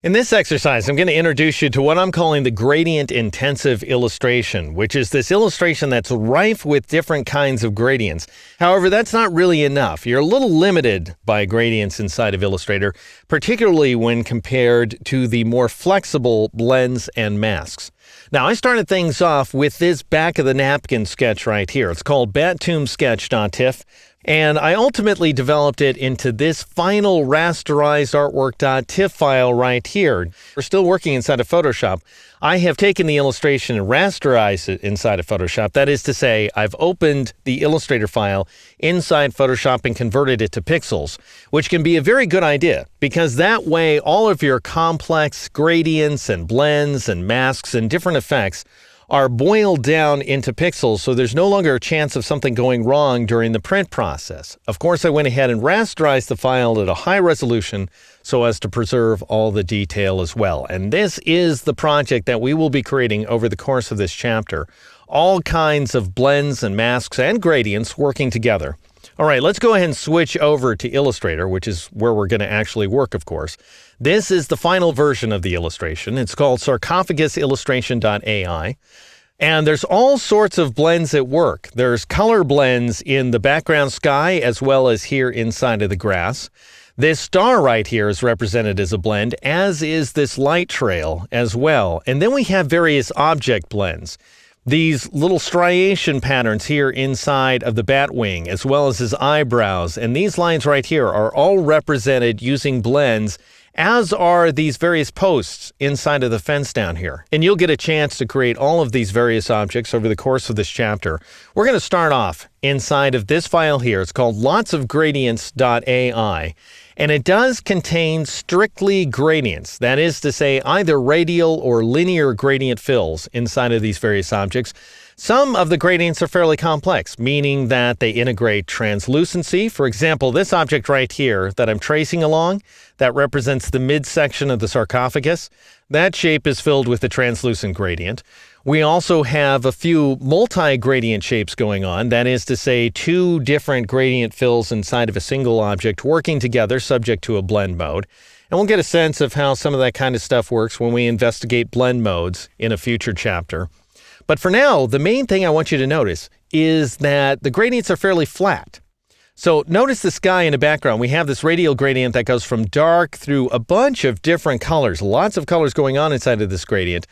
In this exercise, I'm going to introduce you to what I'm calling the gradient intensive illustration, which is this illustration that's rife with different kinds of gradients. However, that's not really enough. You're a little limited by gradients inside of Illustrator, particularly when compared to the more flexible blends and masks. Now, I started things off with this back of the napkin sketch right here. It's called battombsketch.tiff. And I ultimately developed it into this final rasterized artwork.tiff file right here. We're still working inside of Photoshop. I have taken the illustration and rasterized it inside of Photoshop. That is to say, I've opened the Illustrator file inside Photoshop and converted it to pixels, which can be a very good idea because that way all of your complex gradients and blends and masks and different effects are boiled down into pixels, so there's no longer a chance of something going wrong during the print process. Of course, I went ahead and rasterized the file at a high resolution so as to preserve all the detail as well. And this is the project that we will be creating over the course of this chapter. All kinds of blends and masks and gradients working together. All right, let's go ahead and switch over to Illustrator, which is where we're going to actually work, of course. This is the final version of the illustration. It's called sarcophagusillustration.ai. And there's all sorts of blends at work. There's color blends in the background sky as well as here inside of the grass. This star right here is represented as a blend, as is this light trail as well. And then we have various object blends. These little striation patterns here inside of the bat wing, as well as his eyebrows. And these lines right here are all represented using blends, as are these various posts inside of the fence down here. And you'll get a chance to create all of these various objects over the course of this chapter. We're going to start off inside of this file here. It's called lotsofgradients.ai. And it does contain strictly gradients. That is to say, either radial or linear gradient fills inside of these various objects. Some of the gradients are fairly complex, meaning that they integrate translucency. For example, this object right here that I'm tracing along, that represents the midsection of the sarcophagus. That shape is filled with the translucent gradient. We also have a few multi-gradient shapes going on. That is to say, two different gradient fills inside of a single object working together subject to a blend mode. And we'll get a sense of how some of that kind of stuff works when we investigate blend modes in a future chapter. But for now, the main thing I want you to notice is that the gradients are fairly flat. So notice the sky in the background. We have this radial gradient that goes from dark through a bunch of different colors. Lots of colors going on inside of this gradient.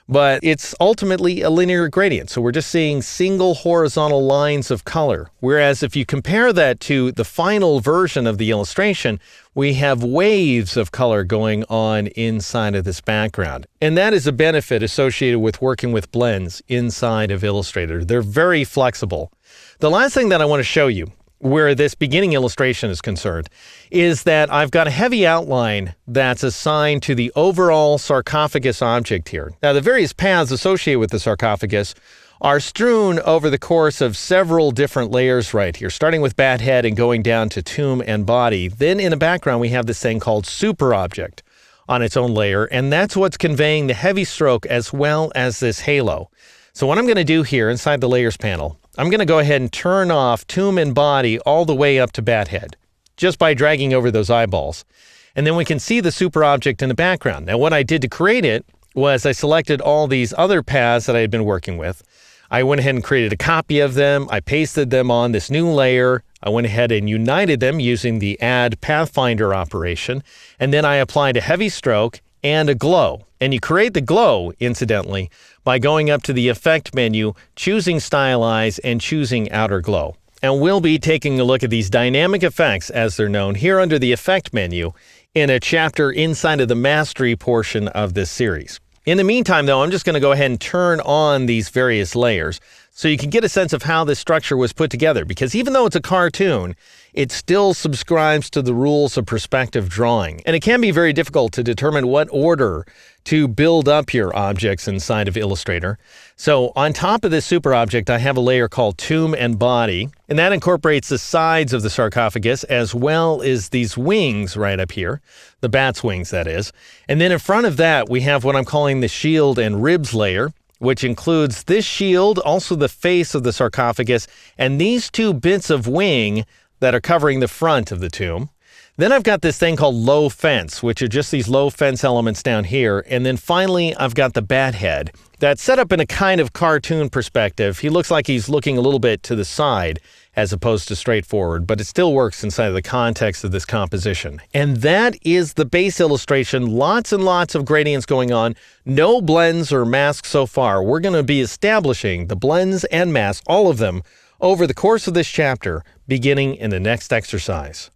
But it's ultimately a linear gradient. So we're just seeing single horizontal lines of color. Whereas if you compare that to the final version of the illustration, we have waves of color going on inside of this background. And that is a benefit associated with working with blends inside of Illustrator. They're very flexible. The last thing that I want to show you, where this beginning illustration is concerned, is that I've got a heavy outline that's assigned to the overall sarcophagus object here. Now, the various paths associated with the sarcophagus are strewn over the course of several different layers right here, starting with bat head and going down to tomb and body. Then in the background, we have this thing called super object on its own layer, and that's what's conveying the heavy stroke as well as this halo. So what I'm going to do here inside the layers panel, I'm going to go ahead and turn off tomb and body all the way up to bat head, just by dragging over those eyeballs. And then we can see the super object in the background. Now, what I did to create it was I selected all these other paths that I had been working with. I went ahead and created a copy of them. I pasted them on this new layer. I went ahead and united them using the add pathfinder operation. And then I applied a heavy stroke and a glow. And you create the glow, incidentally, by going up to the Effect menu, choosing Stylize, and choosing Outer Glow. And we'll be taking a look at these dynamic effects, as they're known, here under the Effect menu in a chapter inside of the Mastery portion of this series. In the meantime, though, I'm just going to go ahead and turn on these various layers so you can get a sense of how this structure was put together, because even though it's a cartoon, it still subscribes to the rules of perspective drawing. And it can be very difficult to determine what order to build up your objects inside of Illustrator. So on top of this super object, I have a layer called tomb and body, and that incorporates the sides of the sarcophagus as well as these wings right up here, the bat's wings, that is. And then in front of that, we have what I'm calling the shield and ribs layer, which includes this shield, also the face of the sarcophagus, and these two bits of wing that are covering the front of the tomb. Then I've got this thing called low fence, which are just these low fence elements down here. And then finally, I've got the bat head that's set up in a kind of cartoon perspective. He looks like he's looking a little bit to the side as opposed to straight forward, but it still works inside of the context of this composition. And that is the base illustration. Lots and lots of gradients going on. No blends or masks so far. We're going to be establishing the blends and masks, all of them, over the course of this chapter, beginning in the next exercise.